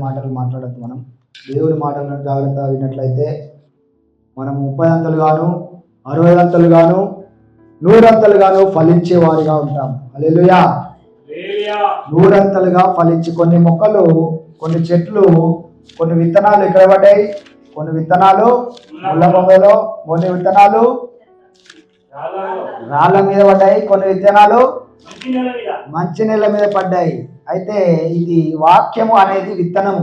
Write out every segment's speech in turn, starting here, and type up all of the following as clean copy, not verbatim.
మాటలు మాట్లాడద్దు. మనం దేవుని మాటలను జాగ్రత్తగా విన్నట్లయితే మనం 30 అంతలుగాను 60 అంతలుగాను 100 అంతలుగాను ఫలించే వారిగా ఉంటాం. హల్లెలూయా. 100 అంతలుగా ఫలించి కొన్ని మొక్కలు, కొన్ని చెట్లు, కొన్ని విత్తనాలు ఎక్కడ పడ్డాయి? కొన్ని విత్తనాలు ముళ్ళ పొదలో, కొన్ని విత్తనాలు రాళ్ళ మీద పడ్డాయి, కొన్ని విత్తనాలు మంచి నేల మీద పడ్డాయి. అయితే ఇది వాక్యము అనేది విత్తనము.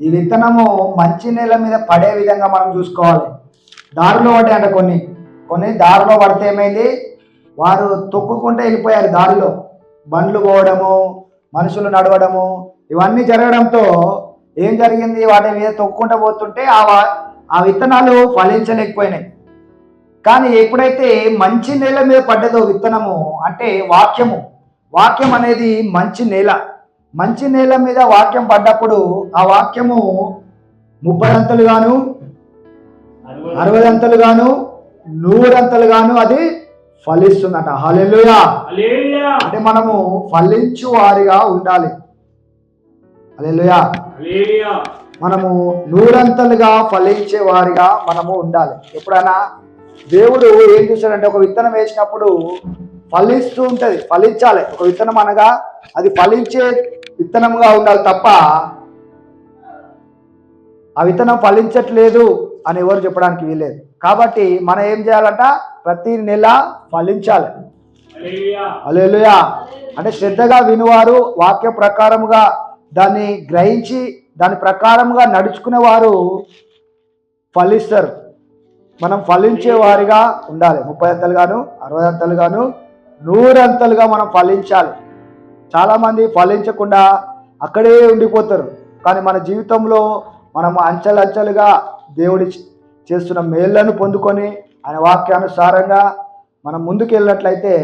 ఈ విత్తనము మంచి నేల మీద పడే విధంగా మనం చూసుకోవాలి. దారిలో పడ్డాయి అంటే కొన్ని దారిలో పడితే ఏమైంది? వారు తొక్కుకుంటూ వెళ్ళిపోయారు. దారిలో బండ్లు పోవడము, మనుషులు నడవడము, ఇవన్నీ జరగడంతో ఏం జరిగింది? వాటి మీద తొక్కుంటూ పోతుంటే ఆ విత్తనాలు ఫలించలేకపోయినాయి. కానీ ఎప్పుడైతే మంచి నేల మీద పడ్డదో విత్తనము, అంటే వాక్యం అనేది మంచి నేల. మంచి నేల మీద వాక్యం పడ్డప్పుడు ఆ వాక్యము 30 అంతలుగాను 60 అంతలుగాను 100 అంతలుగాను అది ఫలిస్తుందట. హల్లెలూయా. అంటే మనము ఫలించు వారిగా ఉండాలి. హల్లెలూయా. మనము 100 అంతలుగా ఫలించే వారిగా మనము ఉండాలి. ఎప్పుడైనా దేవుడు ఏం చూశాడంటే, ఒక విత్తనం వేసినప్పుడు ఫలిస్తూ ఉంటుంది, ఫలించాలి. ఒక విత్తనం అనగా అది ఫలించే విత్తనంగా ఉండాలి తప్ప ఆ విత్తనం ఫలించట్లేదు అని ఎవరు చెప్పడానికి వీల్లేదు. కాబట్టి మనం ఏం చేయాలంట? ప్రతి నెల ఫలించాలి. హల్లెలూయా. అంటే శ్రద్ధగా వినువారు, వాక్య ప్రకారముగా దాన్ని గ్రహించి దాని ప్రకారముగా నడుచుకునే వారు ఫలిస్తారు. మనం ఫలించే వారిగా ఉండాలి. 30 అంతలుగాను 60 అంతలుగాను 100 అంతలుగా మనం ఫలించాలి. చాలామంది ఫలించకుండా అక్కడే ఉండిపోతారు. కానీ మన జీవితంలో మనం అంచెలంచెలుగా దేవుడి చేస్తున్న మేళ్లను పొందుకొని ఆయన వాక్యానుసారంగా మనం ముందుకు వెళ్ళినట్లయితే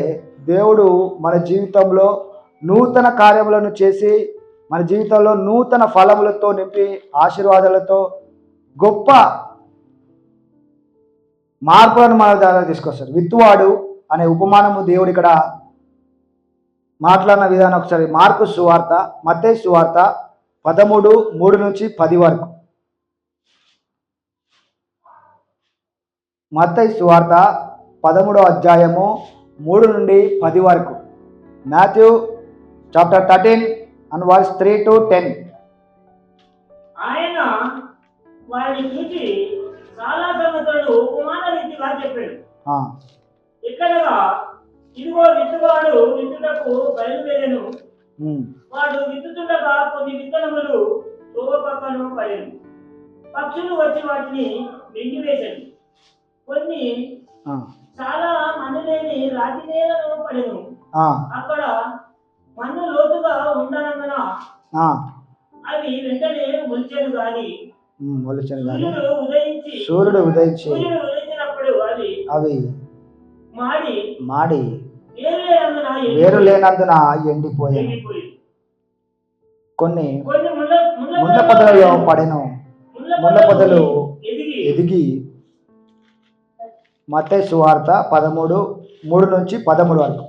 దేవుడు మన జీవితంలో నూతన కార్యములను చేసి మన జీవితంలో నూతన ఫలములతో నింపి ఆశీర్వాదాలతో గొప్ప మార్పులను మన ద్వారా తీసుకొస్తాడు. విత్తువాడు అనే ఉపమానము దేవుడు ఇక్కడ మాట్లాడిన విధానం ఒకసారి మార్కు సువార్త, మత్తయి సువార్త 13:3-10 వరకు. మత్తయి సువార్త 13వ అధ్యాయము 3-10 వరకు. Matthew chapter 13 and verse 3-10. ఆయన వారిని చూసి చాలా సంగతులను ఉపమాన రీతిగా చెప్పాడు. ఇక్కడగా ఇదిగో విత్తువాడు విత్తుటకు బయలుదేరెను. వాడు విత్తుతుండగా కొన్ని విత్తనములు త్రోవ పక్కన పడెను. పక్షులు వచ్చి వాటిని మింగివేశాడు. కొన్ని చాలా మన్ను లేని రాతి నేలలో పడెను. అక్కడ మన్ను లోతుగా ఉండనందున అవి వెంటనే మొలిచెను గాని సూర్యుడు ఉదయించి ఉదయించినప్పుడు అవి మాడి వేరు లేనందున ఎండిపోయాయి. కొన్ని ముళ్ళ పొదలలో పడెను. ముళ్ళ పొదలు ఎదిగి. మత్తయి సువార్త 13:3-13 వరకు.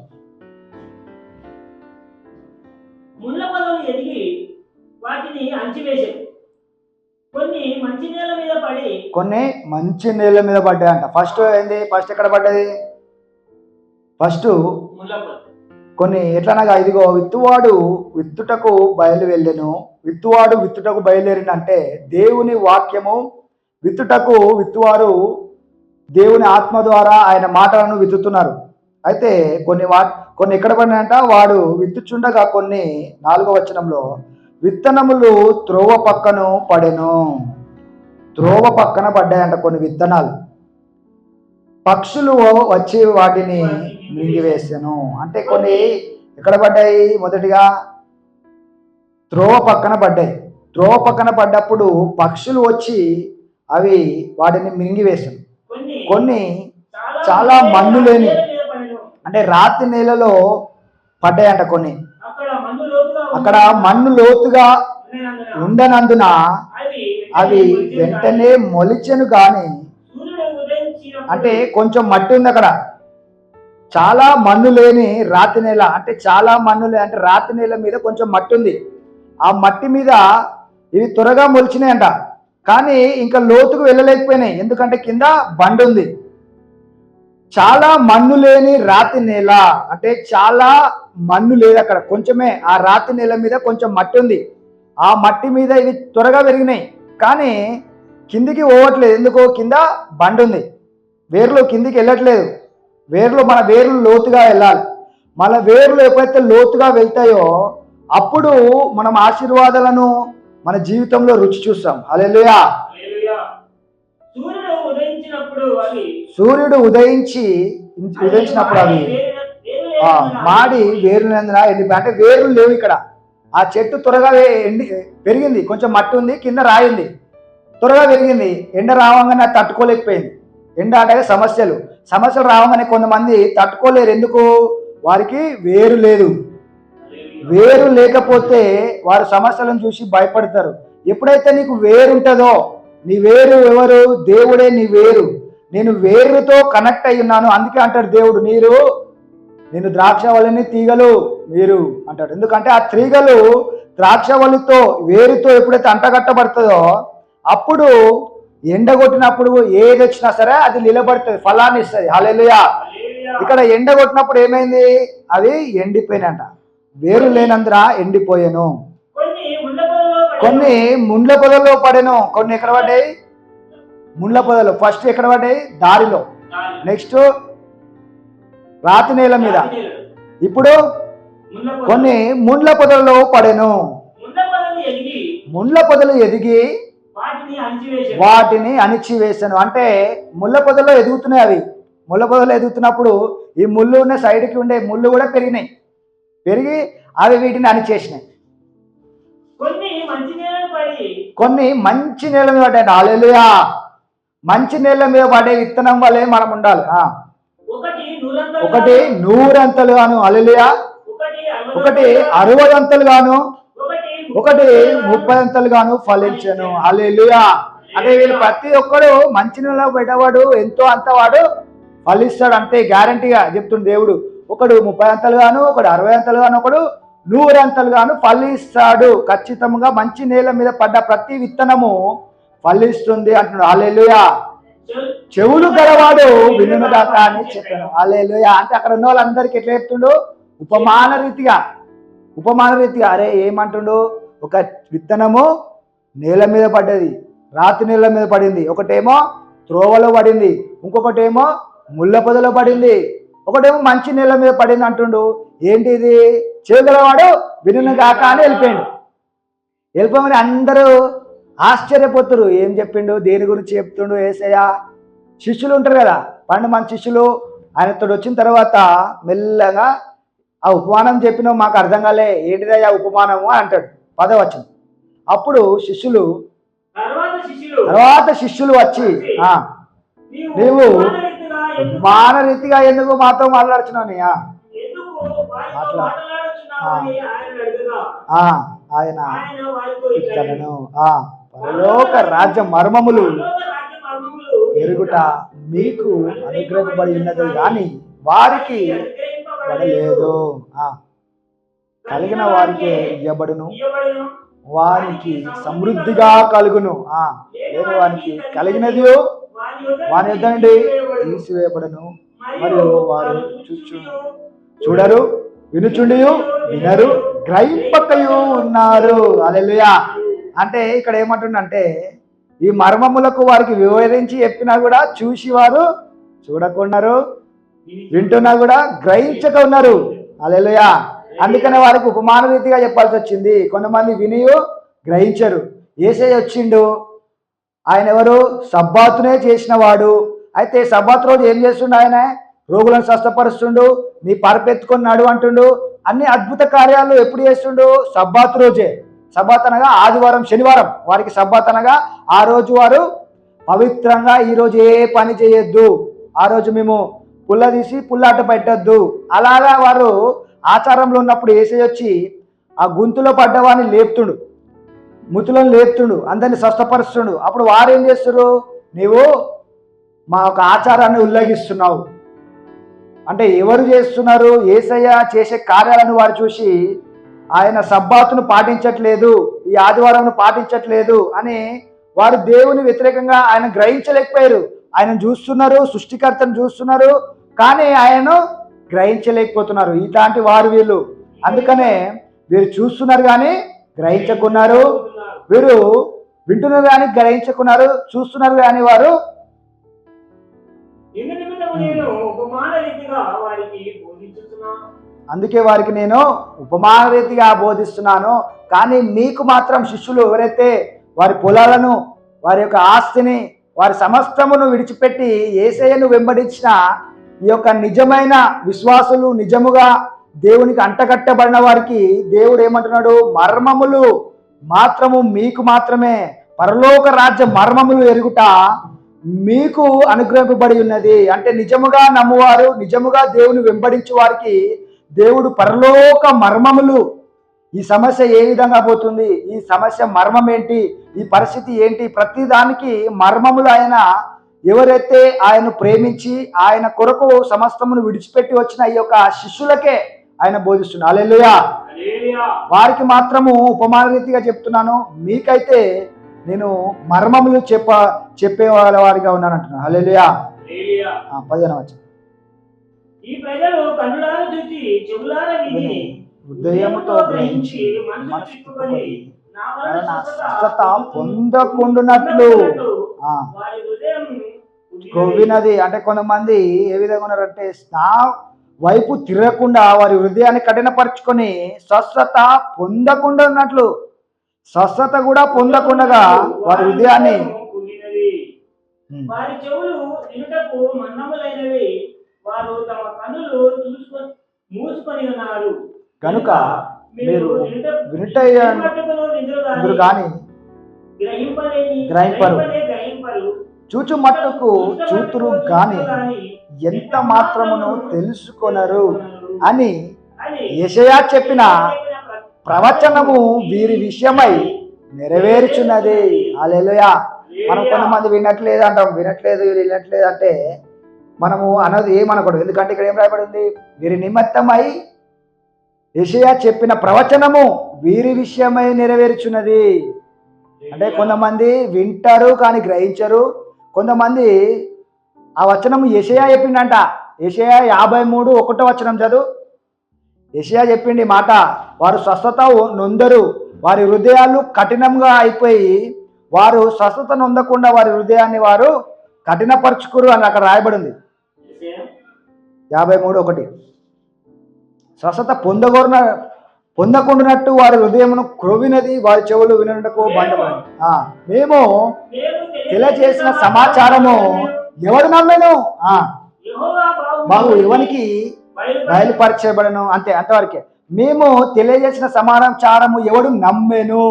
ముళ్ళ పొదలు ఎదిగి వాటిని అంచివేశారు. కొన్ని మంచి నేల మీద పడ్డాయంట. ఫస్ట్ ఎక్కడ పడ్డది? ఫస్ట్ కొన్ని ఎట్లనగా ఇదిగో విత్తువాడు విత్తుటకు బయలువెళ్ళెను. విత్తువాడు విత్తుటకు బయలుదేరిందంటే దేవుని వాక్యము విత్తువారు దేవుని ఆత్మ ద్వారా ఆయన మాటలను విత్తుతున్నారు. అయితే కొన్ని ఎక్కడ పడినాయంట? వాడు విత్తుచుండగా కొన్ని 4వ వచనంలో విత్తనములు త్రోవ పక్కన పడెను. త్రోవ పక్కన పడ్డాయంట కొన్ని విత్తనాలు. పక్షులు వచ్చి వాటిని మింగివేసాను. అంటే కొన్ని ఎక్కడ పడ్డాయి? మొదటిగా త్రోవ పక్కన పడ్డాయి. త్రోవ పక్కన పడ్డప్పుడు పక్షులు వచ్చి అవి వాటిని మింగివేసాను. కొన్ని చాలా మన్ను లేని, అంటే రాతి నేలలో పడ్డాయంట. కొన్ని అక్కడ మన్ను లోతుగా ఉండనందున అవి వెంటనే మొలిచెను. కానీ అంటే కొంచెం మట్టి ఉంది అక్కడ. చాలా మన్ను లేని రాతి నేల, అంటే చాలా మన్ను అంటే రాతి నేల మీద కొంచెం మట్టి ఉంది. ఆ మట్టి మీద ఇవి త్వరగా మొలిచినాయంట, కానీ ఇంకా లోతుకు వెళ్ళలేకపోయినాయి, ఎందుకంటే కింద బండ ఉంది. చాలా మన్ను లేని రాతి నేల, అంటే చాలా మన్ను లేదు అక్కడ, కొంచెమే ఆ రాతి నేల మీద కొంచెం మట్టి ఉంది. ఆ మట్టి మీద ఇవి త్వరగా పెరిగినాయి, కానీ కిందికి పోవట్లేదు. ఎందుకో కింద బండ ఉంది, వేర్లు కిందికి వెళ్ళట్లేదు. మన వేర్లు లోతుగా వెళ్ళాలి. మన వేర్లు ఎప్పుడైతే లోతుగా వెళ్తాయో అప్పుడు మనం ఆశీర్వాదాలను మన జీవితంలో రుచి చూస్తాం. హల్లెలూయా. సూర్యుడు ఉదయించినప్పుడు అవి మాడి వేరులందున ఎండిపోయి, అంటే వేర్లు లేవు ఇక్కడ. ఆ చెట్టు త్వరగా పెరిగింది, కొంచెం మట్టి ఉంది, కింద రాయింది, త్వరగా పెరిగింది. ఎండ రావంగానే అది తట్టుకోలేకపోయింది. ఎండ అంటే సమస్యలు రావంగానే కొంతమంది తట్టుకోలేరు. ఎందుకు? వారికి వేరు లేదు. వేరు లేకపోతే వారు సమస్యలను చూసి భయపడతారు. ఎప్పుడైతే నీకు వేరు ఉంటుందో, నీ వేరు ఎవరు? దేవుడే నీ వేరు. నేను వేరుతో కనెక్ట్ అయి ఉన్నాను, అందుకే అంటాడు దేవుడు, నేను ద్రాక్షవల్లిని తీగలు మీరు అంటాడు. ఎందుకంటే ఆ తీగలు ద్రాక్షవల్లితో వేరుతో ఎప్పుడైతే అంటగట్టబడుతుందో అప్పుడు ఎండగొట్టినప్పుడు ఏది వచ్చినా సరే అది నిలబడుతుంది, ఫలాన్ని ఇస్తుంది. హల్లెలూయా. ఇక్కడ ఎండగొట్టినప్పుడు ఏమైంది? అవి ఎండిపోయినంట, వేరు లేనందున ఎండిపోయాను. కొన్ని ముండ్ల పొదల్లో పడాను. కొన్ని ఎక్కడ పడ్డాయి? ముండ్ల పొదలు. ఫస్ట్ ఎక్కడ పడ్డాయి? దారిలో. నెక్స్ట్ రాతి నేల మీద. ఇప్పుడు కొన్ని ముండ్ల పొదల్లో పడాను. ముండ్ల పొదలు ఎదిగి వాటిని అణిచివేశాను. అంటే ముళ్ళ పొదల్లో ఎదుగుతున్నాయి అవి. ముళ్ళ పొదలు ఎదుగుతున్నప్పుడు ఈ ముళ్ళు ఉన్న సైడ్కి ఉండే ముళ్ళు కూడా పెరిగి అవి వీటిని అణిచేసినాయి. కొన్ని మంచి నేల మీద పడ్డాయి. హల్లెలూయా. మంచి నేల మీద పడే విత్తనం వల్లే మనం ఉండాలి. ఒకటి 100 అంతలు గాను, హల్లెలూయా, ఒకటి 60 అంతలు గాను, ఒకటి 30 అంతలు గాను ఫలించను. హల్లెలూయా. అంటే వీళ్ళు ప్రతి ఒక్కడు మంచి నెల పెట్టవాడు ఎంతో అంత వాడు ఫలిస్తాడు, అంతే గ్యారంటీగా చెప్తుంది దేవుడు. ఒకడు 30 అంతలు గాను, ఒకడు 60 అంతలు గాను, ఒకడు 100 అంతలు గాను ఫలిస్తాడు. ఖచ్చితంగా మంచి నేల మీద పడ్డ ప్రతి విత్తనము ఫలిస్తుంది అంటున్నాడు. హల్లెలూయా. చెవులు గలవాడు వినుగాక అని చెప్పాను. హల్లెలూయా. అంటే అక్కడ ఉన్న వాళ్ళందరికీ ఎట్లా చెప్తుండు? ఉపమాన రీతిగా. అరే ఏమంటుండు? ఒక విత్తనము నేల మీద పడ్డది, రాతి నేల మీద పడింది, ఒకటేమో త్రోవలో పడింది, ఇంకొకటేమో ముళ్ళ పొదలో పడింది, ఒకటేమో మంచి నేల మీద పడింది అంటుండు. ఏంటిది? చెవుగలవాడు వినుగాక అని వెళ్ళిపోమని అందరూ ఆశ్చర్యపోతురు. ఏం చెప్పిండు? దేని గురించి చెప్తుండు యేసయ్య? శిష్యులు ఉంటారు కదా, 12 మంది శిష్యులు. ఆయనతో వచ్చిన తర్వాత మెల్లగా ఆ ఉపమానం చెప్పినావు మాకు అర్థం కాలే, ఏంటిదయ్యా ఉపమానము అని అంటాడు. 10వ వచనం. అప్పుడు తర్వాత శిష్యులు వచ్చి నీవు ఉపమాన రీతిగా ఎందుకు మాతో మాట్లాడుచున్నావు? ఆయన ఇతను పరలోక రాజ్య మర్మములు ఎరుగుట మీకు అనుగ్రహింపబడి ఉన్నది కానీ వారికి పడలేదు. కలిగిన వారికి ఇవ్వబడును, వారికి సమృద్ధిగా కలుగును. లేని వారికి కలిగినది వాని యొద్ద నుండి తీసివేయబడును. మరియు వారు చూడరు, వినుచుండియు వినరు, గ్రహింపకయు ఉన్నారు. హల్లెలూయా. అంటే ఇక్కడ ఏమంటుండంటే ఈ మర్మములకు వారికి వివరించి చెప్పినా కూడా చూసి వారు చూడకున్నారు, వింటున్నా కూడా గ్రహించక ఉన్నారు. హల్లెలూయా. అందుకనే వారికి ఉపమాన రీతిగా చెప్పాల్సి వచ్చింది. కొంతమంది వినియు గ్రహించరు. యేసయ్య వచ్చిండు, ఆయన ఎవరు? సబ్బాతునే చేసిన వాడు. అయితే సబ్బాతు రోజు ఏం చేస్తుండు? ఆయన రోగులను స్వస్థపరుస్తుండు, నీ పరపెత్తుకున్నాడు అంటుండు. అన్ని అద్భుత కార్యాలు ఎప్పుడు చేస్తుండు? సబ్బాతు రోజే. సబ్బాత్ అనగా ఆదివారం, శనివారం వారికి సబ్బాత్ అనగా ఆ రోజు వారు పవిత్రంగా ఈరోజు ఏ పని చేయొద్దు, ఆ రోజు మేము పుల్ల తీసి పుల్లాట పెట్టద్దు. అలాగా వారు ఆచారంలో ఉన్నప్పుడు యేసయ్య వచ్చి ఆ గుంతులో పడ్డవాడిని లేపుతుండు, ముతులను లేపుతుండు, అందరిని స్వస్థపరుస్తుండు. అప్పుడు వారు ఏం చేస్తారు? నీవు మా ఒక ఆచారాన్ని ఉల్లంఘిస్తున్నావు అంటే ఎవరు చేస్తున్నారు? యేసయ్య చేసే కార్యాలను వారు చూసి ఆయన సబ్బాతును పాటించట్లేదు, ఈ ఆదివారంను పాటించట్లేదు అని వారు దేవుని వ్యతిరేకంగా ఆయన గ్రహించలేకపోయారు. ఆయన చూస్తున్నారు, సృష్టికర్తను చూస్తున్నారు, కానీ ఆయనను గ్రహించలేకపోతున్నారు. ఇలాంటి వారు వీళ్ళు. అందుకనే వీరు చూస్తున్నారు కానీ గ్రహించకున్నారు, వీరు వింటున్నారు కానీ గ్రహించకున్నారు, చూస్తున్నారు కానీ వారు. అందుకే వారికి నేను ఉపమాన రీతిగా బోధిస్తున్నాను. కానీ మీకు మాత్రం శిష్యులు ఎవరైతే వారి పొలాలను, వారి యొక్క ఆస్తిని, వారి సమస్తమును విడిచిపెట్టి యేసయ్యను వెంబడించిన ఈ యొక్క నిజమైన విశ్వాసులు, నిజముగా దేవునికి అంటగట్టబడిన వారికి దేవుడు ఏమంటున్నాడు? మర్మములు మాత్రము మీకు మాత్రమే, పరలోక రాజ్య మర్మములు ఎరుగుట మీకు అనుగ్రహింపబడి ఉన్నది. అంటే నిజముగా నమ్మువారు, నిజముగా దేవుని వెంబడించే వారికి దేవుడు పరలోక మర్మములు, ఈ సమస్య ఏ విధంగా పోతుంది, ఈ సమస్య మర్మం ఏంటి, ఈ పరిస్థితి ఏంటి, ప్రతి దానికి మర్మములు ఆయన ఎవరైతే ఆయన ప్రేమించి ఆయన కొరకు సమస్తమును విడిచిపెట్టి వచ్చిన ఈ యొక్క శిష్యులకే ఆయన బోధిస్తున్నారు. హల్లెలూయా. వారికి మాత్రము ఉపమాన రీతిగా చెప్తున్నాను, మీకైతే నేను మర్మములు చెప్పే వారిగా ఉన్నాను అంటున్నాను. హల్లెలూయా. 15వ వచనం. ఈ ప్రజలు కన్నులారా చూచి చెవులారా విని హృదయముతో గ్రహించి మనసు తిప్పుకొని నా స్వస్థత పొందకుండునట్లు కొవ్వినది. అంటే కొంతమంది ఏ విధంగా ఉన్నారంటే నా వైపు తిరగకుండా వారి హృదయాన్ని కఠినపరుచుకొని స్వస్థత పొందకుండా ఉన్నట్లు, స్వస్థత కూడా పొందకుండా వారి హృదయాన్ని, వారి చెవులు వినుటకు మన్నములైనవి, వారు తమ కన్నులు మూసుకొని ఉన్నారు. కనుక మీరు వినుటరు కానీ గ్రహింపరు, చూచు మట్టుకు చూతురు గాని ఎంత మాత్రమును తెలుసుకొనరు అని యెషయా చెప్పిన ప్రవచనము వీరి విషయమై నెరవేర్చున్నది. హల్లెలూయా. మనం కొంతమంది వినట్లేదు అంటాం, వినట్లేదు వీరు వినట్లేదు అంటే మనము అన్నది ఏమనకూడదు. ఎందుకంటే ఇక్కడ ఏం రాయబడింది? వీరి నిమిత్తమై యెషయా చెప్పిన ప్రవచనము వీరి విషయమై నెరవేర్చున్నది. అంటే కొంతమంది వింటారు కానీ గ్రహించరు. కొంతమంది ఆ వచనము యెషయా చెప్పిండంట. యెషయా 53:1 వచనం చదువు. యెషయా చెప్పిండి మాట, వారు స్వస్థత నొందరు, వారి హృదయాలు కఠినంగా అయిపోయి వారు స్వస్థత నొందకుండా వారి హృదయాన్ని వారు కఠినపరుచుకురు అని అక్కడ రాయబడింది. 53:1. స్వస్థత పొందకుండానట్టు వారి హృదయమును క్రొవ్వినది, వారి చెవులు వినటకు బండమైనది. మేము తెలియజేసిన సమాచారము ఎవడు నమ్మెను? బాబు ఎవరికి బయలుపరచబడను, అంతే, అంతవరకే. మేము తెలియజేసిన సమాచారము ఎవడు నమ్మెను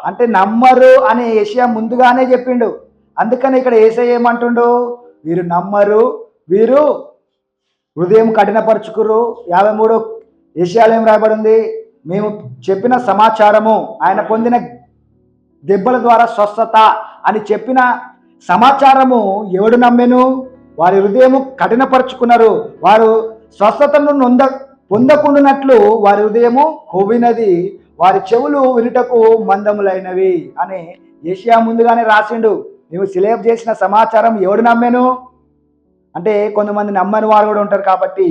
అంటే నమ్మరు అని యెషయా ముందుగానే చెప్పిండు. అందుకని ఇక్కడ యేసయ్య ఏమంటుండు? వీరు నమ్మరు, వీరు హృదయం కఠినపరుచుకురు. 53 యెషయాలో ఏం రాయబడింది? మేము చెప్పిన సమాచారము, ఆయన పొందిన దెబ్బల ద్వారా స్వస్థత అని చెప్పిన సమాచారము ఎవడు నమ్మెను? వారి హృదయము కఠినపరుచుకున్నారు, వారు స్వస్థతను పొందకుండానట్లు వారి హృదయము కొవ్వినది, వారి చెవులు వినుటకు మందములైనవి అని యెషయా ముందుగానే రాసిండు. నువ్వు సిలేబ్ చేసిన సమాచారం ఎవడు నమ్మెను అంటే కొంతమంది నమ్మని వారు కూడా ఉంటారు. కాబట్టి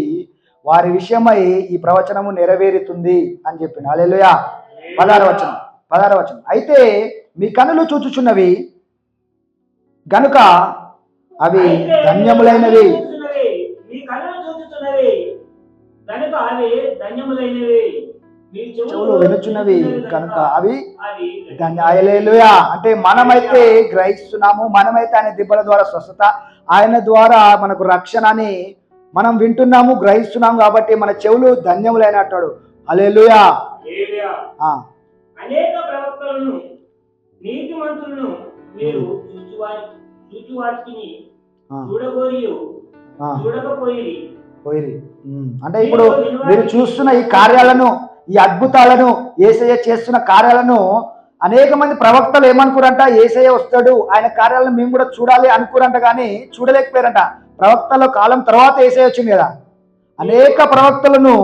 వారి విషయమై ఈ ప్రవచనము నెరవేరుతుంది అని చెప్పింది. హల్లెలూయా. 16వ వచనం. అయితే మీ కన్నులు చూచుచున్నవి గనుక అవి ధన్యములైనవి. చెవులు వినుచున్నవి కనుక అవి హల్లెలూయా. అంటే మనమైతే గ్రహిస్తున్నాము, మనమైతే ఆయన దెబ్బల ద్వారా స్వస్థత, ఆయన ద్వారా మనకు రక్షణ అని మనం వింటున్నాము, గ్రహిస్తున్నాము. కాబట్టి మన చెవులు ధన్యములైనట్టాడు. హల్లెలూయా. అనేక ప్రవక్తలను నీతిమంతులను మీరు చూచువాటిని చూడకపోయి అంటే ఇప్పుడు మీరు చూస్తున్న ఈ కార్యాలను, ఈ అద్భుతాలను, యేసయ్య చేస్తున్న కార్యాలను అనేక మంది ప్రవక్తలు ఏమనుకురంట? యేసయ్య వస్తాడు, ఆయన కార్యాలను మేము కూడా చూడాలి అనుకురంట, కానీ చూడలేకపోయారంట. ప్రవక్తల కాలం తర్వాత యేసయ్య వచ్చింది కదా. అనేక ప్రవక్తలను,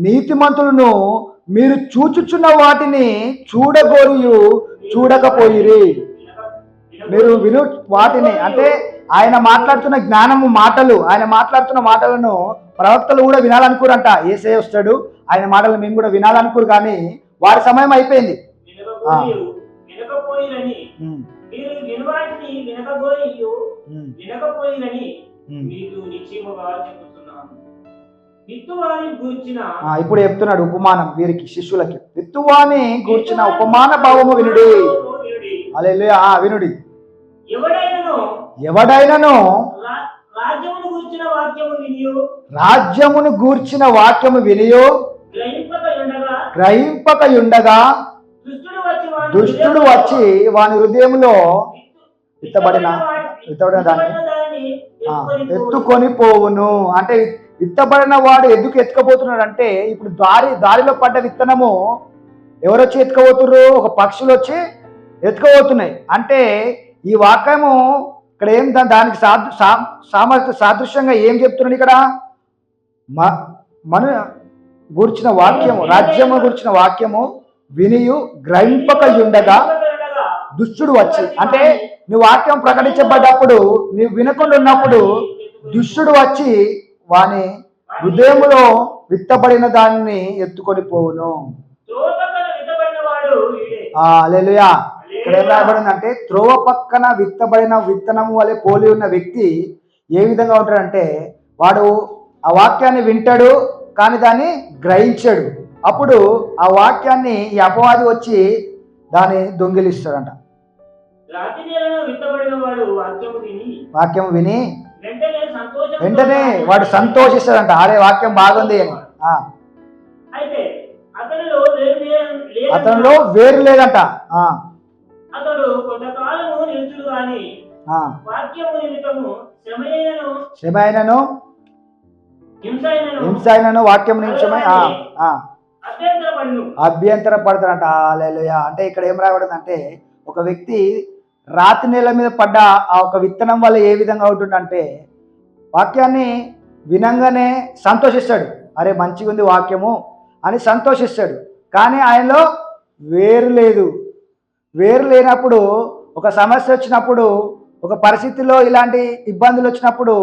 నీతిమంతులను మీరు చూచుచున్న వాటిని చూడగోరియు చూడకపోయిరి. మీరు విను వాటిని అంటే ఆయన మాట్లాడుతున్న జ్ఞానము మాటలు, ఆయన మాట్లాడుతున్న మాటలను ప్రవక్తలు కూడా వినాలనుకోరంట. యేసే వస్తాడు, ఆయన మాటలు మేము కూడా వినాలనుకోరు, కానీ వారి సమయం అయిపోయింది. మీరు వినువాటిని వినకపోయినని మీకు నిశ్చయముగా చెబుతున్నాను. విత్తువాని గూర్చిన ఇప్పుడు చెప్తున్నాడు ఉపమానం వీరికి శిష్యులకి. విత్తువాని గూర్చిన ఉపమాన భావము వినుడి. హల్లెలూయా. వినుడి. ఎవడైనను రాజ్యమును గూర్చిన వాక్యము వినియో గ్రహింపకయుండగా దుష్టుడు వచ్చి వాని హృదయములో విత్తబడిన దాన్ని ఎత్తుకొని పోవును. అంటే విత్తబడిన వాడు ఎందుకు ఎత్తుకపోతున్నాడు అంటే, ఇప్పుడు దారిలో పడ్డ విత్తనము ఎవరొచ్చి ఎత్తుకపోతున్నారు? ఒక పక్షులు వచ్చి ఎత్తుకపోతున్నాయి. అంటే ఈ వాక్యము ఇక్కడ ఏం దానికి సాదృశ్యంగా ఏం చెప్తున్నాడు ఇక్కడ? మన గూర్చిన వాక్యము, రాజ్యము గూర్చిన వాక్యము వినియు గ్రహింపకయుండగా దుష్టుడు వచ్చి, అంటే నువ్వు వాక్యం ప్రకటించబడ్డప్పుడు నువ్వు వినకుండా ఉన్నప్పుడు దుష్టుడు వచ్చి వాని హృదయములో విత్తబడిన దాన్ని ఎత్తుకొని పోవును. హల్లెలూయా. ఇక్కడ ఏం రాయబడిందంటే, త్రోవ పక్కన విత్తబడిన విత్తనము వలె పోలి ఉన్న వ్యక్తి ఏ విధంగా ఉంటాడంటే, వాడు ఆ వాక్యాన్ని వింటాడు కానీ దాన్ని గ్రహించాడు. అప్పుడు ఆ వాక్యాన్ని ఈ అపవాది వచ్చి దాన్ని దొంగిలిస్తాడంట. వాక్యం విని వెంటనే వాడు సంతోషిస్తాడంట, అరే వాక్యం బాగుంది అని. అతనిలో వేరు లేదంట. శ్రమైనను హింసైనను వాక్యం నిమిషమై అభ్యంతర పడతాడంట. హల్లెలూయా. అంటే ఇక్కడ ఏం రాయబడిందంటే, ఒక వ్యక్తి రాతి నేల మీద పడ్డ ఆ ఒక విత్తనం వల్ల ఏ విధంగా ఉంటుందంటే, వాక్యాన్ని వినంగానే సంతోషిస్తాడు, అరే మంచిగా ఉంది వాక్యము అని సంతోషిస్తాడు, కానీ ఆయనలో వేరు లేదు. వేరు లేనప్పుడు ఒక సమస్య వచ్చినప్పుడు, ఒక పరిస్థితిలో ఇలాంటి ఇబ్బందులు వచ్చినప్పుడు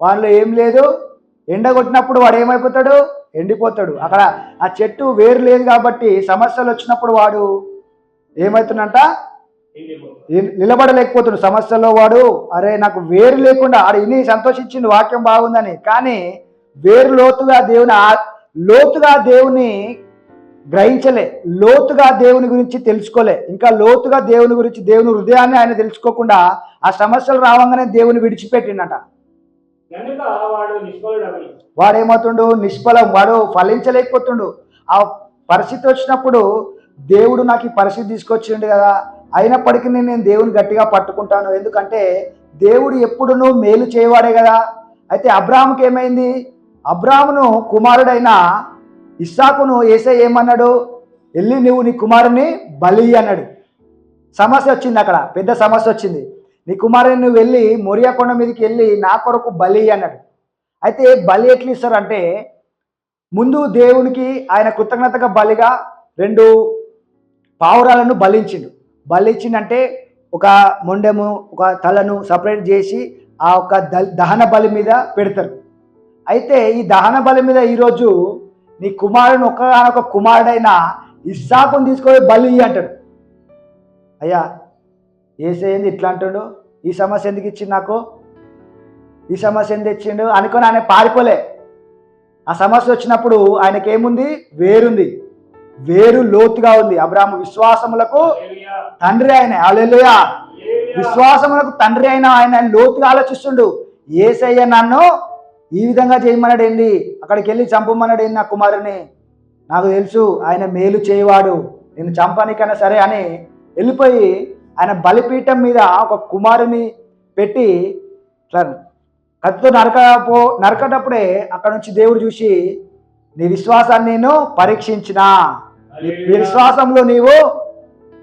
వాళ్ళు ఏం లేదు, ఎండ కొట్టినప్పుడు వాడు ఏమైపోతాడు? ఎండిపోతాడు. అక్కడ ఆ చెట్టు వేరు లేదు కాబట్టి సమస్యలు వచ్చినప్పుడు వాడు ఏమవుతుందంట? నిలబడలేకపోతాడు సమస్యలో. వాడు అరే నాకు వేరు లేకుండా ఆడు ఇన్ని సంతోషించింది వాక్యం బాగుందని, కానీ వేరు లోతుగా దేవుని గ్రహించలే, లోతుగా దేవుని గురించి తెలుసుకోలే, ఇంకా లోతుగా దేవుని గురించి దేవుని హృదయాన్ని ఆయన తెలుసుకోకుండా ఆ సమస్యలు రావంగానే దేవుని విడిచిపెట్టిండట. వాడేమవుతుండు? నిష్ఫలం. వాడు ఫలించలేకపోతుండు. ఆ పరిస్థితి వచ్చినప్పుడు దేవుడు నాకు ఈ పరిస్థితి తీసుకొచ్చిండు కదా, అయినప్పటికీ నేను దేవుని గట్టిగా పట్టుకుంటాను, ఎందుకంటే దేవుడు ఎప్పుడునూ మేలు చేయవాడే కదా. అయితే అబ్రాహాముకి ఏమైంది? అబ్రాహామును కుమారుడైన ఇస్సాకును యేసయ్య ఏమన్నాడు? వెళ్ళి నువ్వు నీ కుమారుని బలి అన్నాడు. సమస్య వచ్చింది, అక్కడ పెద్ద సమస్య వచ్చింది. నీ కుమారుని నువ్వు వెళ్ళి మొరియా కొండ మీదకి వెళ్ళి నా కొరకు బలి అన్నాడు. అయితే బలి ఎట్లా ఇస్తారంటే, ముందు దేవునికి ఆయన కృతజ్ఞతగా బలిగా 2 పావురాలను బలిచ్చిండంటే ఒక మొండెము ఒక తలను సపరేట్ చేసి ఆ ఒక దహన బలి మీద పెడతారు. అయితే ఈ దహన బలి మీద ఈరోజు నీ కుమారుని ఒక్క కుమారుడైన ఇస్సాకుని తీసుకొని బలి అంటాడు. అయ్యా యేసయ్య ఇట్లా అంటాడు, ఈ సమస్య ఎందుకు ఇచ్చిండు నాకు, ఈ సమస్య ఎందుకు ఇచ్చిండు అనుకొని ఆయన పారిపోలే. ఆ సమస్య వచ్చినప్పుడు ఆయనకేముంది? వేరుంది, వేరు లోతుగా ఉంది. అబ్రాహాము విశ్వాసములకు తండ్రి ఆయన. హల్లెలూయా. విశ్వాసములకు తండ్రి అయిన ఆయన లోతుగా ఆలోచిస్తుండు. యేసయ్య నన్ను ఈ విధంగా చేయమన్నాడేంటి, అక్కడికి వెళ్ళి చంపమన్నాడేంటి నా కుమారుని, నాకు తెలుసు ఆయన మేలు చేయవాడు, నేను చంపనికైనా సరే అని వెళ్ళిపోయి ఆయన బలిపీఠం మీద ఒక కుమారుని పెట్టి కత్తితో నరకటప్పుడే అక్కడ నుంచి దేవుడు చూసి, నీ విశ్వాసాన్ని నేను పరీక్షించిన, నీ విశ్వాసంలో నీవు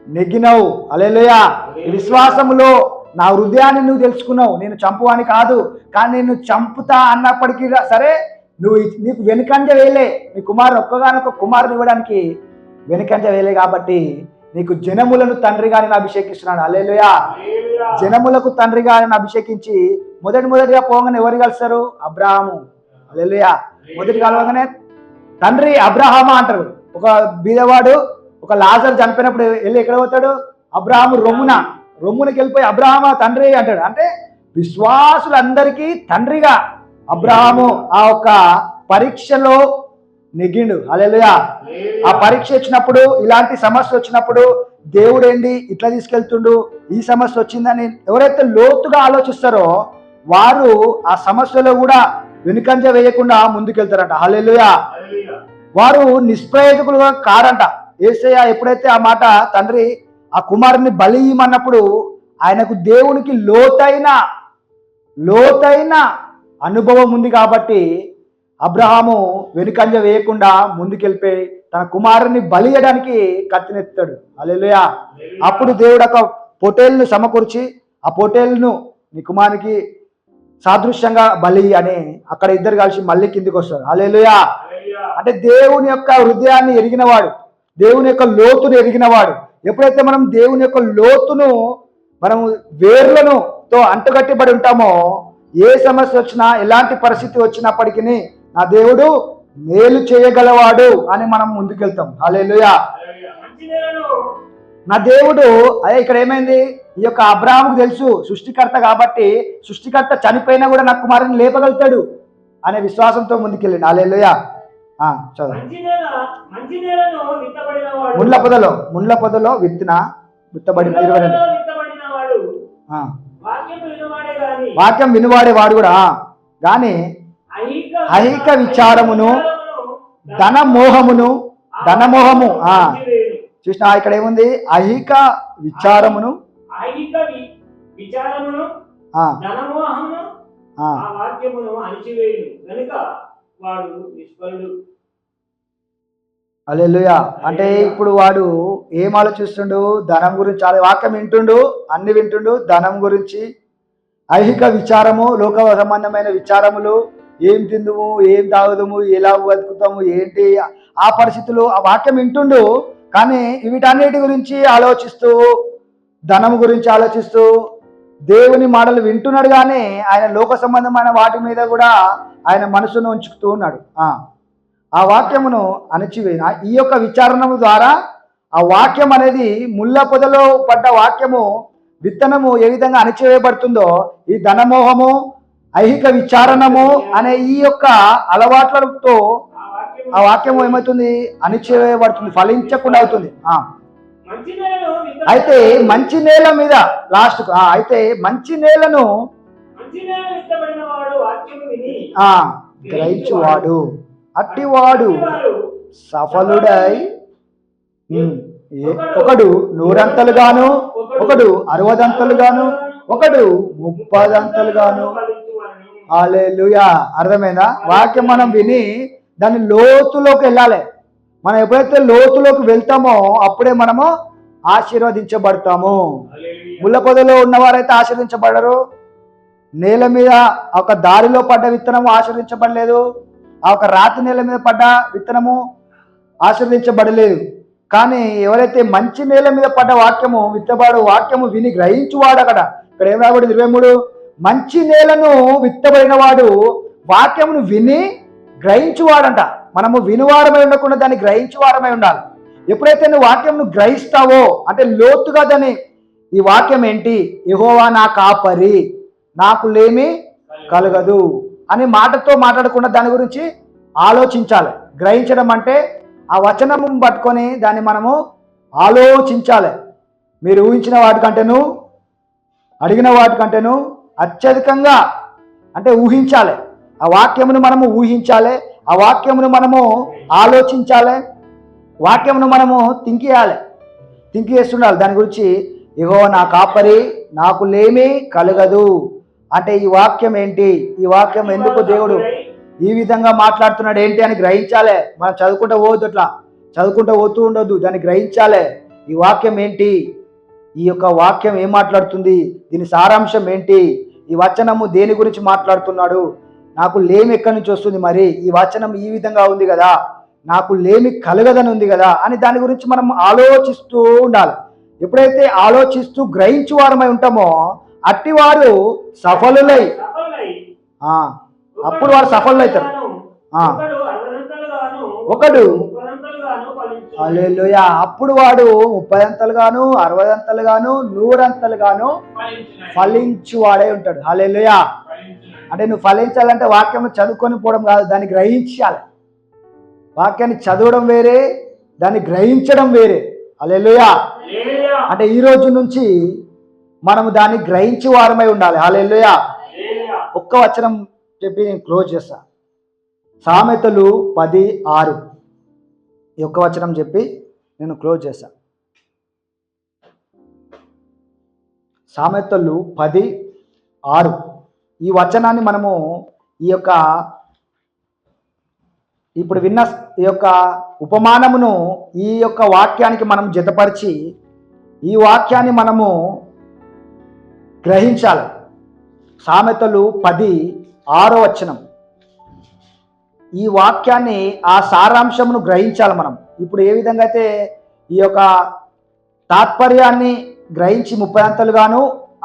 నెగ్గినవు. హల్లెలూయా. ఈ విశ్వాసంలో నా హృదయాన్ని నువ్వు తెలుసుకున్నావు. నేను చంపువాని కాదు, కానీ నేను చంపుతా అన్నప్పటికీ సరే నీకు వెనుకంజ వేయలే, నీ కుమారుడు ఒక్కగానొక్క కుమారుని ఇవ్వడానికి వెనుకంజ వేయలే కాబట్టి నీకు జనములను తండ్రిగా నేను అభిషేకిస్తున్నాను. హల్లెలూయా. జనములకు తండ్రిగా నేను అభిషేకించి మొదటిగా పోగానే ఎవరు కలుస్తారు? అబ్రాహాము. హల్లెలూయా. మొదటి కలవగానే తండ్రి అబ్రహామా అంటారు. ఒక బీదవాడు ఒక లాజరు చనిపోయినప్పుడు వెళ్ళి ఎక్కడ పోతాడు? అబ్రహాము రొమ్మునకి వెళ్ళిపోయి అబ్రహామా తండ్రి అంటాడు. అంటే విశ్వాసులందరికీ తండ్రిగా అబ్రహాము ఆ ఒక్క పరీక్షలో నెగ్గిండు. హల్లెలూయా. ఆ పరీక్ష వచ్చినప్పుడు, ఇలాంటి సమస్య వచ్చినప్పుడు దేవుడు ఏంటి ఇట్లా తీసుకెళ్తుండు, ఈ సమస్య వచ్చిందని ఎవరైతే లోతుగా ఆలోచిస్తారో వారు ఆ సమస్యలో కూడా వెనుకంజ వేయకుండా ముందుకెళ్తారంట. హల్లెలూయా. వారు నిష్ప్రయోజకులుగా కారంట. యేసయ్య ఎప్పుడైతే ఆ మాట తండ్రి ఆ కుమారుని బలి ఇవ్వమన్నప్పుడు ఆయనకు దేవునికి లోతైన అనుభవం ఉంది కాబట్టి అబ్రహాము వెనుకంజ వేయకుండా ముందుకెళ్ళిపోయి తన కుమారుని బలి ఇవ్వడానికి కత్తినెత్తాడు. హల్లెలూయా. అప్పుడు దేవుడు ఒక పొటేల్ను సమకూర్చి ఆ పొటేల్ను నీ కుమారునికి సాదృశ్యంగా బలి అని అక్కడ ఇద్దరు కలిసి మళ్ళీ కిందికి వస్తారు. హల్లెలూయా. అంటే దేవుని యొక్క హృదయాన్ని ఎరిగినవాడు, దేవుని యొక్క లోతును ఎరిగినవాడు. ఎప్పుడైతే మనం దేవుని యొక్క లోతును మనము వేర్లను తో అంటుకట్టిబడి ఉంటామో ఏ సమస్య వచ్చినా ఎలాంటి పరిస్థితి వచ్చినప్పటికీ నా దేవుడు మేలు చేయగలవాడు అని మనం ముందుకెళ్తాం. హల్లెలూయా. నా దేవుడు అదే ఇక్కడ ఏమైంది, ఈ యొక్క అబ్రాహాముకు తెలుసు సృష్టికర్త కాబట్టి సృష్టికర్త చనిపోయినా కూడా నా కుమారుని లేపగలుగుతాడు అనే విశ్వాసంతో ముందుకెళ్ళండి. హల్లెలూయా. చదువు. ముండ్ల పొదలో విత్తబడిన 22 వాక్యం వినువాడే వాడు కూడా గాని ఐహిక విచారమును ధనమోహము చూసినా ఇక్కడ ఏముంది? ఐహిక విచారమును హల్లెలూయా. అంటే ఇప్పుడు వాడు ఏం ఆలోచిస్తుండు? ధనం గురించి. వాక్యం వింటుండు, అన్ని వింటుండు, ధనం గురించి, ఐహిక విచారము, లోక సంబంధమైన విచారములు, ఏం తిందుము, ఏం తాగుదాము, ఎలా బతుకుతాము, ఏంటి ఆ పరిస్థితులు ఆ వాక్యం వింటుండు. కానీ వీటన్నిటి గురించి ఆలోచిస్తూ, ధనం గురించి ఆలోచిస్తూ దేవుని మాటలు వింటున్నాడు. కానీ ఆయన లోక సంబంధమైన వాటి మీద కూడా ఆయన మనసును ఉంచుతూ ఉన్నాడు. ఆ వాక్యమును అణచివేయను. ఈ యొక్క విచారణ ద్వారా ఆ వాక్యం అనేది ముళ్ళ పొదలో పడ్డ వాక్యము విత్తనము ఏ విధంగా అణచివేయబడుతుందో ఈ ధనమోహము, ఐహిక విచారణము అనే ఈ యొక్క అలవాట్లతో ఆ వాక్యము ఏమవుతుంది? అణచివేయబడుతుంది, ఫలించకుండా అవుతుంది. అయితే మంచి నేల మీద అయితే మంచి నేలను గ్రహించువాడు అట్టివాడు సఫలుడై ఒకడు 100 గాను, ఒకడు 60 గాను, ఒకడు 30 గాను. హల్లెలూయా. అర్థమైందా? వాక్యం మనం విని దాని లోతులోకి వెళ్ళాలి. మనం ఎప్పుడైతే లోతులోకి వెళ్తామో అప్పుడే మనము ఆశీర్వదించబడతాము. ముళ్ళ పొదలో ఉన్నవారైతే ఆశీర్వదించబడరు. నేల మీద ఒక దారిలో పడ్డ విత్తనము ఆశీర్వదించబడలేదు, ఆ ఒక రాతి నేల మీద పడ్డ విత్తనము ఆశీర్వదించబడలేదు. కానీ ఎవరైతే మంచి నేల మీద పడ్డ వాక్యము విత్తబడు వాక్యము విని గ్రహించువాడు. ఇక్కడ ఏం రాబడింది? 23 మంచి నేలను విత్తబడిన వాడు వాక్యమును విని గ్రహించువాడంట. మనము వినువారమై ఉండకుండా దాన్ని గ్రహించువారమై ఉండాలి. ఎప్పుడైతే నువ్వు వాక్యంను గ్రహిస్తావో అంటే లోతుగా దాన్ని, ఈ వాక్యం ఏంటి? యెహోవా నా కాపరి, నాకు లేమి కలగదు అని మాటతో మాట్లాడకుండా దాని గురించి ఆలోచించాలి. గ్రహించడం అంటే ఆ వచనము పట్టుకొని దాన్ని మనము ఆలోచించాలి. మీరు ఊహించిన వాటికంటేను అడిగిన వాటికంటేను అత్యధికంగా అంటే ఊహించాలి. ఆ వాక్యమును మనము ఊహించాలి, ఆ వాక్యమును మనము ఆలోచించాలి, వాక్యమును మనము థింక్ చేస్తుండాలి. దాని గురించి యెహోవా నా కాపరి, నాకు లేమి కలగదు అంటే ఈ వాక్యం ఏంటి? ఈ వాక్యం ఎందుకు దేవుడు ఈ విధంగా మాట్లాడుతున్నాడు ఏంటి అని గ్రహించాలి. మనం చదువుకుంటూ పోవద్దు, అట్లా చదువుకుంటూ పోతూ ఉండొద్దు, దాన్ని గ్రహించాలి. ఈ వాక్యం ఏంటి? ఈ యొక్క వాక్యం ఏం మాట్లాడుతుంది? దీని సారాంశం ఏంటి? ఈ వచనము దేని గురించి మాట్లాడుతున్నాడు? నాకు లేమి ఎక్కడి నుంచి వస్తుంది, మరి ఈ వచనం ఈ విధంగా ఉంది కదా, నాకు లేమి కలగదని ఉంది కదా అని దాని గురించి మనం ఆలోచిస్తూ ఉండాలి. ఎప్పుడైతే ఆలోచిస్తూ గ్రహించు వారమై ఉంటామో అట్టివారు సఫలులై అప్పుడు వారు సఫలులైతారు. ఒకడు హల్లెలూయా, అప్పుడు వాడు 30 అంతలుగాను 60 అంతలుగాను 100 అంతలుగాను ఫలించువాడే ఉంటాడు. హల్లెలూయా. అంటే నువ్వు ఫలించాలంటే వాక్యం చదువుకొని పోవడం కాదు, దాన్ని గ్రహించాలి. వాక్యాన్ని చదవడం వేరే, దాన్ని గ్రహించడం వేరే. హల్లెలూయా. అంటే ఈ రోజు నుంచి మనము దాన్ని గ్రహించి వారమై ఉండాలి. హల్లెలూయా. ఒక్క వచనం చెప్పి నేను క్లోజ్ చేస్తా. సామెతలు 10:6 ఈ ఒక్క వచనం చెప్పి నేను క్లోజ్ చేస్తా. సామెతలు 10:6 ఈ వచనాన్ని మనము ఇప్పుడు విన్న ఈ యొక్క ఉపమానమును ఈ యొక్క వాక్యానికి మనం జతపరిచి ఈ వాక్యాన్ని మనము గ్రహించాలి. సామెతలు 10:6 వచనం, ఈ వాక్యాన్ని ఆ సారాంశమును గ్రహించాలి మనం. ఇప్పుడు ఏ విధంగా అయితే ఈ యొక్క తాత్పర్యాన్ని గ్రహించి 30 అంతలుగాను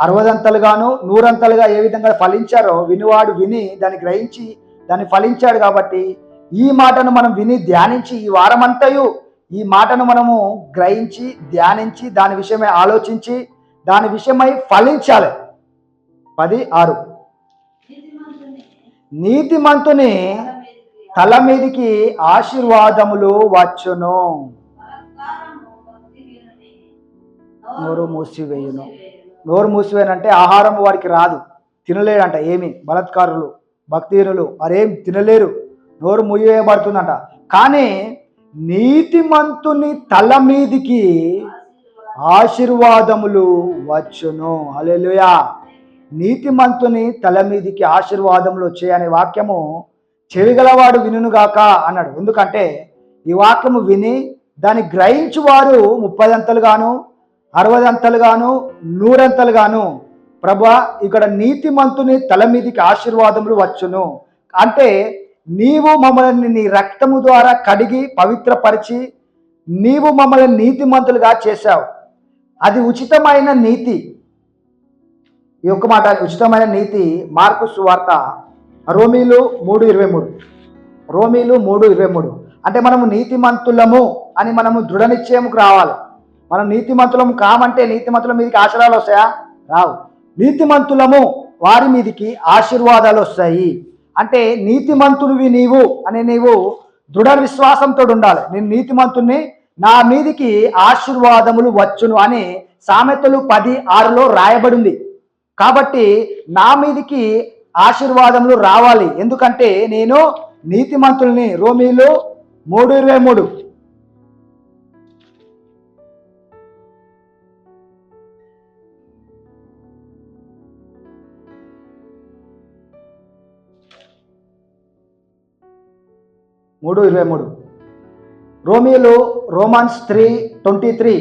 60 అంతలుగాను 100 అంతలుగా ఏ విధంగా ఫలించారో వినివాడు విని దాన్ని గ్రహించి దాన్ని ఫలించాడు. కాబట్టి ఈ మాటను మనం విని ధ్యానించి ఈ వారమంతయు ఈ మాటను మనము గ్రహించి ధ్యానించి దాని విషయమై ఆలోచించి దాని విషయమై ఫలించాలి. 10:6 నీతిమంతుని తల మీదికి ఆశీర్వాదములు వచ్చును, నోరు మూసివేయును. నోరు మూసివేయనంటే ఆహారం వాడికి రాదు, తినలేడంట. ఏమి బలత్కారులు భక్తిహీనులు వారేం తినలేరు, నోరు మూయబడుతుందంట. కానీ నీతిమంతుని తల మీదికి ఆశీర్వాదములు వచ్చును. హల్లెలూయా. నీతిమంతుని తల మీదికి ఆశీర్వాదములు వచ్చాయనే వాక్యము చెవిగలవాడు వినుగాక అన్నాడు. ఎందుకంటే ఈ వాక్యము విని దాన్ని గ్రహించు వారు 30 అంతలుగాను 60 అంతలుగాను 100 అంతలుగాను. ప్రభా, ఇక్కడ నీతిమంతుని తల మీదికి ఆశీర్వాదములు వచ్చును అంటే నీవు మమ్మల్ని నీ రక్తము ద్వారా కడిగి పవిత్రపరిచి నీవు మమ్మల్ని నీతిమంతులుగా చేశావు. అది ఉచితమైన నీతి. ఈ ఒక్క మాట, ఉచితమైన నీతి. మార్కు సువార్త రోమీలు 3:23 రోమీలు 3:23 అంటే మనము నీతిమంతులము అని మనము దృఢ నిశ్చయముకు రావాలి. మనం నీతిమంతులము కామంటే నీతిమంతుల మీదకి ఆశీర్వాదాలు వస్తాయా? రావు. నీతిమంతులము వారి మీదికి ఆశీర్వాదాలు వస్తాయి. అంటే నీతిమంతుడివి నీవు అని నీవు దృఢ విశ్వాసంతో ఉండాలి. నేను నీతిమంతుణ్ణి, నా మీదికి ఆశీర్వాదములు వచ్చును అని సామెతలు 10:6 రాయబడింది. కాబట్టి నా మీదికి ఆశీర్వాదములు రావాలి, ఎందుకంటే నేను నీతిమంతుల్ని. రోమీలు 3:23 రోమన్స్ 3:23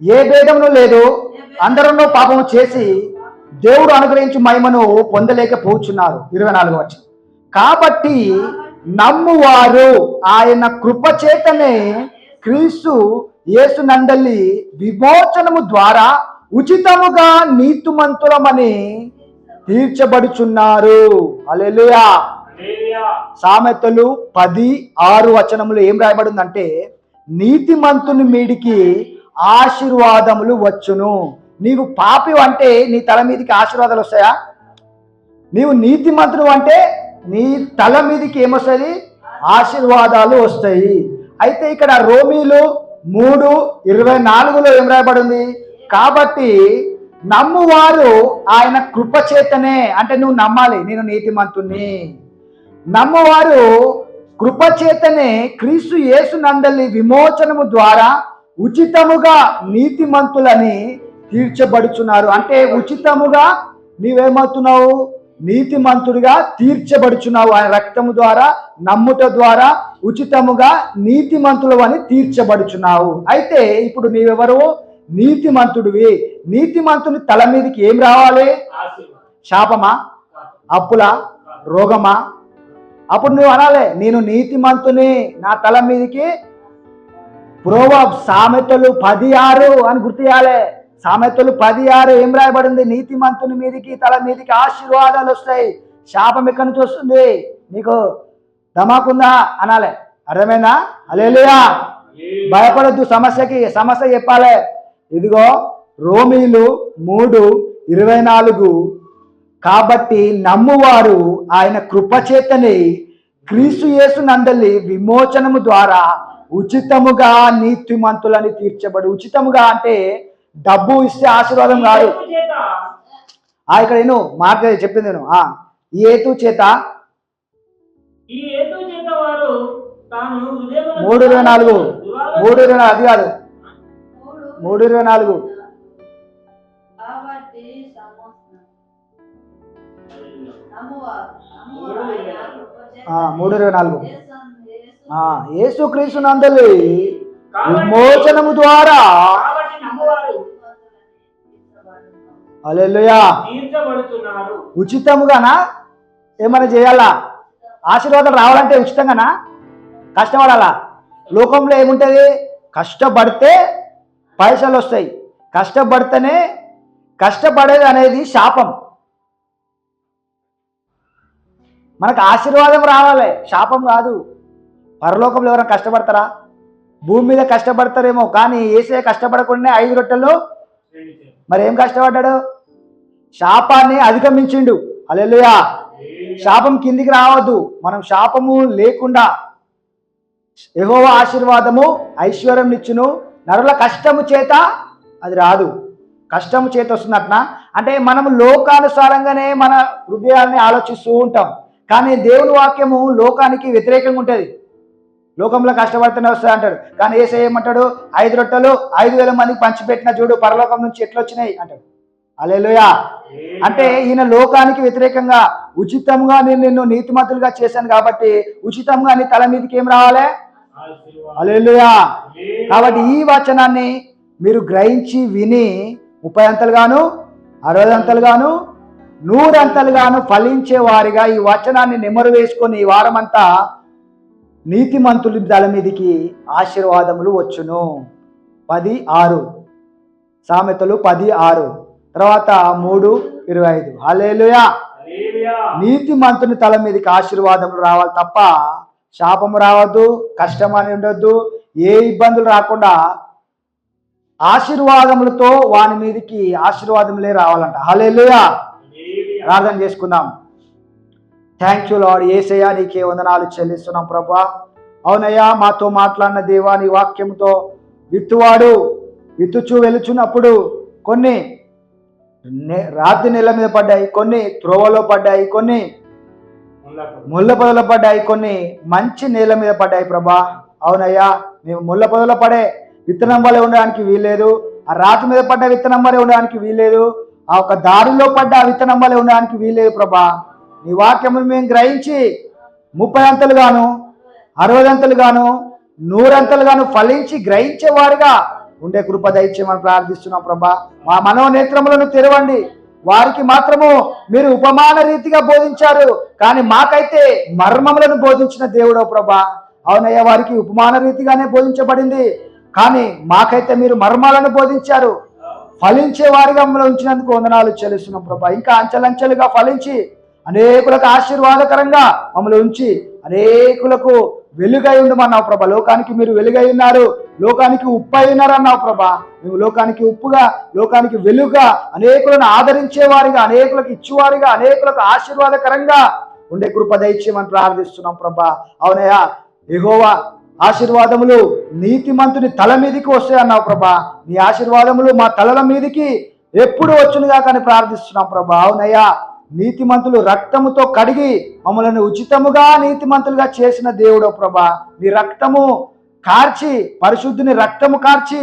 ఏ భేదమును లేదు, అందరూ పాపము చేసి దేవుడు అనుగ్రహించి మహిమను పొందలేకపోతున్నారు. 24 వచనం. కాబట్టి నమ్మువారు ఆయన కృపచేతనే క్రీస్తు యేసు నందలి విమోచనము ద్వారా ఉచితముగా నీతిమంతులమని తీర్చబడుచున్నారు. హల్లెలూయా. సామెతలు 10:6 వచనములు ఏం రాయబడిందంటే నీతిమంతుని మీదికి ఆశీర్వాదములు వచ్చును. నీవు పాపి అంటే నీ తల మీదకి ఆశీర్వాదాలు వస్తాయా? నీవు నీతిమంతుడు అంటే నీ తల మీదకి ఏమొస్తుంది? ఆశీర్వాదాలు వస్తాయి. అయితే ఇక్కడ రోమీలు 3:24 ఏం రాయబడింది? కాబట్టి నమ్మువారు ఆయన కృపచేతనే, అంటే నువ్వు నమ్మాలి నేను నీతిమంతుణ్ణి. నమ్మువారు కృపచేతనే క్రీస్తు యేసు నందలి విమోచనము ద్వారా ఉచితముగా నీతిమంతులని తీర్చబడుచున్నారు. అంటే ఉచితముగా నీవేమవుతున్నావు? నీతిమంతుడిగా తీర్చబడుచున్నావు. ఆయన రక్తము ద్వారా నమ్ముట ద్వారా ఉచితముగా నీతిమంతులు అని తీర్చబడుచున్నావు. అయితే ఇప్పుడు నీవెవరు? నీతిమంతుడివి. నీతిమంతుని తల మీదకి ఏం రావాలి? శాపమా? అప్పులా? రోగమా? అప్పుడు నువ్వు అనాలే, నేను నీతిమంతుని, నా తల మీదకి సామెతలు 10:6 అని గుర్తు చేయాలి. సామెతలు 10:6 ఏం రాయబడింది? నీతిమంతుని మీదకి, తల మీదకి ఆశీర్వాదాలు వస్తాయి. శాపం ఎక్కడి నుంచి వస్తుంది? నీకు ధమాకుందా అనాలే. అర్థమైందా? హల్లెలూయా. భయపడొద్దు సమస్యకి. సమస్య చెప్పాలి. ఇదిగో రోమీలు 3:24, కాబట్టి నమ్మువారు ఆయన కృపచేతని క్రీస్తు యేసు నందలి విమోచనము ద్వారా ఉచితముగా నీతిమంతులని తీర్చబడి. ఉచితముగా అంటే డబ్బు ఇస్తే ఆశీర్వాదం కాదు. ఇక్కడ నేను మాట చెప్పింది నేను. ఈ హేతు చేత 3:24 అది కాదు, 3:24 3:24 యేసుక్రీస్తు నందలి విమోచనము ద్వారా. హల్లెలూయా. ఉచితముగానా? ఏమైనా చేయాలా? ఆశీర్వాదం రావాలంటే ఉచితంగానా? కష్టపడాలా? లోకంలో ఏముంటుంది? కష్టపడితే పైసలు వస్తాయి. కష్టపడితేనే, కష్టపడేది అనేది శాపం. మనకు ఆశీర్వాదం రావాలి, శాపం కాదు. పరలోకంలో ఎవరైనా కష్టపడతారా? భూమి మీద కష్టపడతారేమో, కానీ యేసయ్య కష్టపడకుండా 5 రొట్టెలు మరి ఏం కష్టపడ్డాడు? శాపాన్ని అధిగమించిండు. హల్లెలూయా. శాపం కిందికి రావద్దు. మనం శాపము లేకుండా యెహోవా ఆశీర్వాదము ఐశ్వర్యం ఇచ్చును. నరుల కష్టము చేత అది రాదు. కష్టము చేత వస్తున్నట్న అంటే మనము లోకానుసారంగానే మన హృదయాన్ని ఆలోచిస్తూ ఉంటాం. కానీ దేవుని వాక్యము లోకానికి వ్యతిరేకంగా ఉంటుంది. లోకంలో కష్టపడితేనే వస్తుంది అంటాడు, కానీ యేసయ్య ఏమంటాడు? 5 రొట్టెలు 5,000 మందికి పంచిపెట్టిన చూడు, పరలోకం నుంచి ఎట్లా వచ్చినాయి అంటాడు. హల్లెలూయా. అంటే ఈయన లోకానికి వ్యతిరేకంగా ఉచితంగా నేను నిన్ను నీతిమంతులుగా చేశాను కాబట్టి ఉచితంగా నీ తల మీదకి ఏం రావాలి? హల్లెలూయా. కాబట్టి ఈ వచనాన్ని మీరు గ్రహించి విని 30 అంతలుగాను 60 అంతలుగాను 100 అంతలుగాను ఫలించే వారిగా ఈ వచనాన్ని నెమరు వేసుకొని ఈ వారమంతా నీతిమంతుల తల మీదకి ఆశీర్వాదములు వచ్చును. 10:6 సామెతలు 10:6 తర్వాత 3:25. హల్లెలూయా. నీతిమంతుని తల మీదకి ఆశీర్వాదములు రావాలి తప్ప శాపము రావద్దు, కష్టం అని ఉండొద్దు, ఏ ఇబ్బందులు రాకుండా ఆశీర్వాదములతో వాని మీదకి ఆశీర్వాదములే రావాలంట. హల్లెలూయా. ప్రార్థన చేసుకుందాం. Thank you lord. యేసయ్యా నీకే వందనాలు చెల్లిస్తున్నాం ప్రభా. అవునయ్యా, మాతో మాట్లాడిన దేవా, నీ వాక్యంతో విత్తువాడు విత్తుచూ వెలుచున్నప్పుడు కొన్ని రాతి నెల మీద పడ్డాయి, కొన్ని త్రోవలో పడ్డాయి, కొన్ని ముళ్ళ పొదలో పడ్డాయి, కొన్ని మంచి నేల మీద పడ్డాయి ప్రభా. అవునయ్యా, మేము ముళ్ళ పొదలో పడే విత్తనం వల్లే ఉండడానికి వీల్లేదు, ఆ రాతి మీద పడ్డ విత్తనం వల్లే ఉండడానికి వీల్లేదు, ఆ ఒక దారిలో పడ్డ విత్తనం వల్లే ఉండడానికి వీల్లేదు ప్రభా. నీ వాక్యమును మేము గ్రహించి 30 అంతలుగాను 60 అంతలుగాను 100 అంతలుగాను ఫలించి గ్రహించేవారుగా ఉండే కృప దయచేయమని ప్రార్థిస్తున్నాం ప్రభా. మా మనోనేత్రములను తెరవండి. వారికి మాత్రము మీరు ఉపమాన రీతిగా బోధించారు, కానీ మాకైతే మర్మములను బోధించిన దేవుడో ప్రభా. అవునయ్యా, వారికి ఉపమాన రీతిగానే బోధించబడింది, కానీ మాకైతే మీరు మర్మాలను బోధించారు. ఫలించే వారిగా మమ్మల్ని ఉంచినందుకు వందనాలు చెల్లిస్తున్నాం ప్రభా. ఇంకా అంచెలంచెలుగా ఫలించి అనేకులకు ఆశీర్వాదకరంగా మమ్మల్ని ఉంచి అనేకులకు వెలుగై ఉండమన్నావు ప్రభా. లోకానికి మీరు వెలుగై ఉన్నారు, లోకానికి ఉప్పు అయి ఉన్నారు అన్నావు ప్రభా. మేము లోకానికి ఉప్పుగా, లోకానికి వెలుగుగా, అనేకులను ఆదరించేవారిగా, అనేకులకు ఇచ్చేవారిగా, అనేకులకు ఆశీర్వాదకరంగా ఉండే కృప దయచేయమని ప్రార్థిస్తున్నాం ప్రభా. అవునయ్యా, యెహోవా ఆశీర్వాదములు నీతిమంతుని తల మీదకి వస్తాయి అన్నావు ప్రభా. నీ ఆశీర్వాదములు మా తలల మీదకి ఎప్పుడు వచ్చునుగా కానీ ప్రార్థిస్తున్నాం ప్రభా. అవునయ్యా, నీతిమంతులు రక్తముతో కడిగి మమ్మల్ని ఉచితముగా నీతిమంతులుగా చేసిన దేవుడో ప్రభా. నీ రక్తము కార్చి, పరిశుద్ధుని రక్తము కార్చి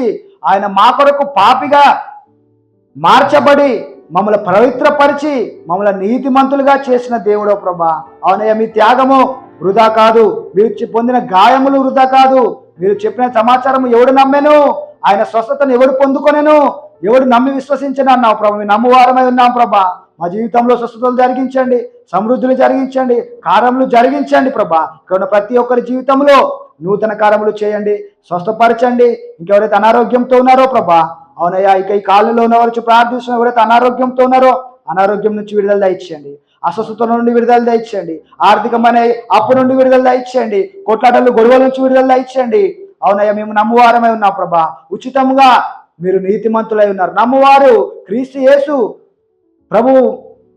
ఆయన మా కొరకు పాపిగా మార్చబడి మమ్మల్ని పవిత్రపరిచి మమ్మల్ని నీతిమంతులుగా చేసిన దేవుడో ప్రభా. అవునయ్య, మీ త్యాగము వృధా కాదు, మీరు పొందిన గాయములు వృధా కాదు. మీరు చెప్పిన సమాచారం ఎవడు నమ్మెను, ఆయన స్వస్థతను ఎవడు పొందుకొనెను, ఎవడు నమ్మి విశ్వసించను అన్నావు ప్రభా. మేము నమ్మువారమై ఉన్నాం ప్రభా. మా జీవితంలో స్వస్థతలు జరిగించండి, సమృద్ధులు జరిగించండి, కార్యములు జరిగించండి ప్రభా. ఇక్కడ ఉన్న ప్రతి ఒక్కరి జీవితంలో నూతన కార్యములు చేయండి, స్వస్థపరచండి. ఇంకెవరైతే అనారోగ్యంతో ఉన్నారో ప్రభా, అవునయ్యా, ఇక ఈ కాలంలో ఉన్నవారు ప్రార్థిస్తున్న ఎవరైతే అనారోగ్యంతో ఉన్నారో అనారోగ్యం నుంచి విడుదల దయచేయండి, అస్వస్థత నుండి విడుదల దయచేయండి, ఆర్థికమైన అప్పు నుండి విడుదల దయచేయండి, కొట్లాటలు గొడవల నుంచి విడుదల దయచేయండి. అవునయ్యా, మేము నమ్మువారమై ఉన్నాం ప్రభా. ఉచితంగా మీరు నీతిమంతులై ఉన్నారు. నమ్మువారు క్రీస్తు యేసు ప్రభు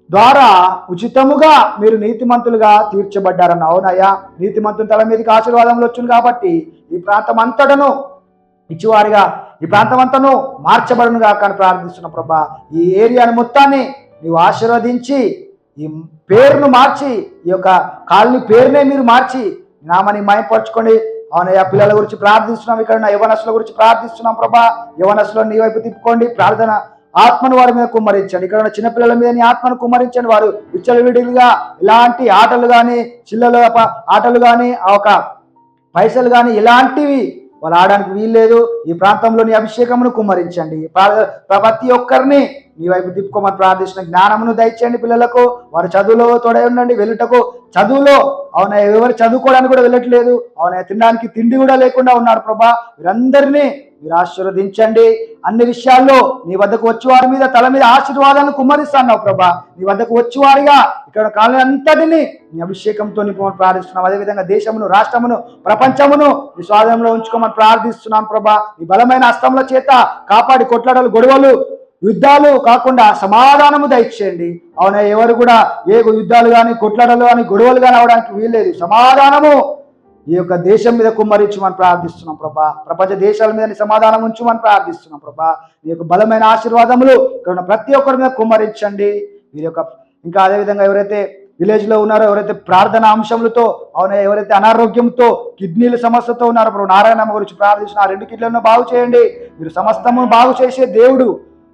ద్వారా ఉచితముగా మీరు నీతిమంతులుగా తీర్చబడ్డారన్న. అవునయ్యా, నీతిమంతుల తల మీదకి ఆశీర్వాదంలో వచ్చింది కాబట్టి ఈ ప్రాంతం అంతటను ఇచ్చివారిగా ఈ ప్రాంతం అంతను మార్చబడునుగా కానీ ప్రార్థిస్తున్న ప్రభా. ఈ ఏరియాను మొత్తాన్ని నీవు ఆశీర్వదించి ఈ పేరును మార్చి, ఈ యొక్క కాలనీ పేరునే మీరు మార్చి నామని మయపరచుకోండి. అవునయ్యా, పిల్లల గురించి ప్రార్థిస్తున్నాం, ఇక్కడ ఉన్న యవనస్తుల గురించి ప్రార్థిస్తున్నాం ప్రభా. యవనస్తులను నీ వైపు తిప్పుకోండి, ప్రార్థన ఆత్మను వారి మీద కుమ్మరించండి. ఇక్కడ ఉన్న చిన్నపిల్లల మీద నీ ఆత్మను కుమ్మరించండి. వారు విచ్చలవిడిగా ఇలాంటి ఆటలు కానీ, చిల్లల ఆటలు కానీ, ఒక పైసలు కానీ ఇలాంటివి వాళ్ళు ఆడడానికి వీల్లేదు. ఈ ప్రాంతంలో నీ అభిషేకమును కుమ్మరించండి. ప్రతి ఒక్కరిని నీ వైపు తిప్పుకోమని ప్రార్థిస్తున్న జ్ఞానమును దయచేయండి పిల్లలకు. వారు చదువులో తోడై ఉండండి, వెళ్ళుటకు చదువులో అవునా ఎవరు చదువుకోవడానికి కూడా వెళ్ళట్లేదు, అవునా తినడానికి తిండి కూడా లేకుండా ఉన్నారు ప్రభా. వీరందరినీ మీరు ఆశీర్వదించండి. అన్ని విషయాల్లో నీ వద్దకు వచ్చి వారి మీద తల మీద ఆశీర్వాదాన్ని కుమ్మరిస్తున్నావు ప్రభా. నీ వద్దకు వచ్చి వారిగా ఇక్కడ కాలం అంతటిని నీ అభిషేకంతో నింపమని ప్రార్థిస్తున్నాం. అదేవిధంగా దేశమును, రాష్ట్రమును, ప్రపంచమును నీ స్వాధీనంలో ఉంచుకోమని ప్రార్థిస్తున్నాం ప్రభా. నీ బలమైన హస్తముల చేత కాపాడి కొట్లాటలు, గొడవలు, యుద్ధాలు కాకుండా సమాధానము దయచేయండి. అవునా, ఎవరు కూడా ఏ యుద్ధాలు కానీ, కొట్లాటలు కానీ, గొడవలు కానీ అవడానికి వీల్లేదు. సమాధానము ఈ యొక్క దేశం మీద కుమ్మరించమని ప్రార్థిస్తున్నాం ప్రభా. ప్రపంచ దేశాల మీద సమాధానం ఉంచమని ప్రార్థిస్తున్నాం ప్రభా. ఈ యొక్క బలమైన ఆశీర్వాదములు ఇక్కడ ఉన్న ప్రతి ఒక్కరి మీద కుమ్మరించండి. వీరి యొక్క ఇంకా అదేవిధంగా ఎవరైతే విలేజ్లో ఉన్నారో, ఎవరైతే ప్రార్థన అంశములతో అవునా, ఎవరైతే అనారోగ్యంతో కిడ్నీల సమస్యతో ఉన్నారో ప్రభు, నారాయణమ్మ గురించి ప్రార్థిస్తున్న 2 కిడ్నీలను బాగు చేయండి. మీరు సమస్తము బాగు చేసే దేవుడు.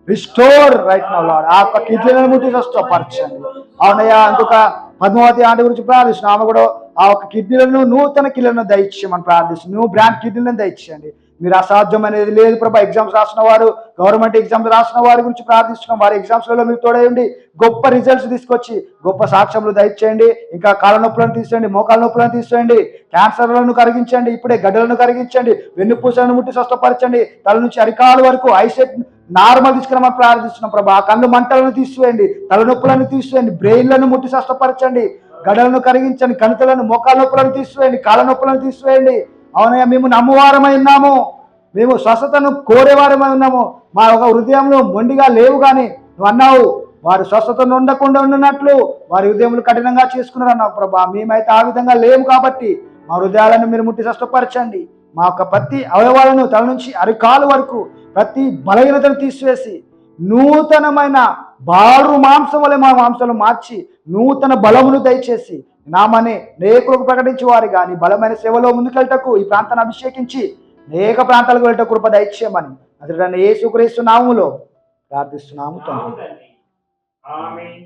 Restore right now lord. ఆ యొక్క కిడ్నీలను ముట్టి స్వస్థపరచండి. అవునయ్యా, ఇంకొక పద్మావతి ఆంటీ గురించి ప్రార్థిస్తున్నాం. ఆమె కూడా ఆ ఒక కిడ్నీలను, నూతన కిడ్నీలను దయచేయమని ప్రార్థిస్తుంది. న్యూ బ్రాండ్ కిడ్నీలను దయచేయండి. మీరు అసాధ్యం అనేది లేదు ప్రభా. ఎగ్జామ్స్ రాసిన వారు, గవర్నమెంట్ ఎగ్జామ్స్ రాసిన వారి గురించి ప్రార్థిస్తున్నాం. వారి ఎగ్జామ్స్లలో మీరు తోడయండి, గొప్ప రిజల్ట్స్ తీసుకొచ్చి గొప్ప సాక్ష్యములు దయచేయండి. ఇంకా కాళ్ళ నొప్పులను తీసేయండి, మోకాళ్ళ నొప్పులను తీసేయండి, క్యాన్సర్లను కరిగించండి, ఇప్పుడే గడ్డలను కరిగించండి, వెన్నుపూసలను ముట్టి స్వస్థపరచండి, తల నుంచి అరికాల వరకు ఐసెట్ నార్మల్ తీసుకురమని ప్రార్థిస్తున్నాం ప్రభా. కళ్ళు మంటలను తీసివేయండి, తలనొప్పులను తీసివేయండి, బ్రెయిన్లను ముట్టి స్వస్థపరచండి, గడలను కరిగించండి, కణితలను, మోకాళ్ళ నొప్పులను తీసివేయండి, కాళ్ళ నొప్పులను తీసివేయండి. అవునయ్యా, మేము నమ్మువారమై ఉన్నాము, మేము స్వస్థతను కోరేవారమై ఉన్నాము. మా ఒక హృదయంలో మొండిగా లేవు కానీ నువ్వు అన్నావు వారు స్వస్థతను ఉండకుండా ఉన్నట్లు వారి హృదయములు కఠినంగా చేసుకున్నారు అన్నావు ప్రభా. మేమైతే ఆ విధంగా లేము కాబట్టి మా హృదయాలను మీరు ముట్టి స్వస్థపరచండి. మా యొక్క ప్రతి అవయవాలను తల నుంచి అరికాలు వరకు ప్రతి బలహీనతను తీసివేసి నూతనమైన బారు మాంసం వలె మా మాంసాలను మార్చి నూతన బలమును దయచేసి నామని అనేకులకు ప్రకటించి వారు కానీ బలమైన సేవలో ముందుకెళ్ళటకు ఈ ప్రాంతాన్ని అభిషేకించి అనేక ప్రాంతాలకు వెళ్ళట కృప దయచేయమని అతడు యేసుక్రీస్తు నామములో ప్రార్థిస్తున్నాము తండ్రి. ఆమేన్.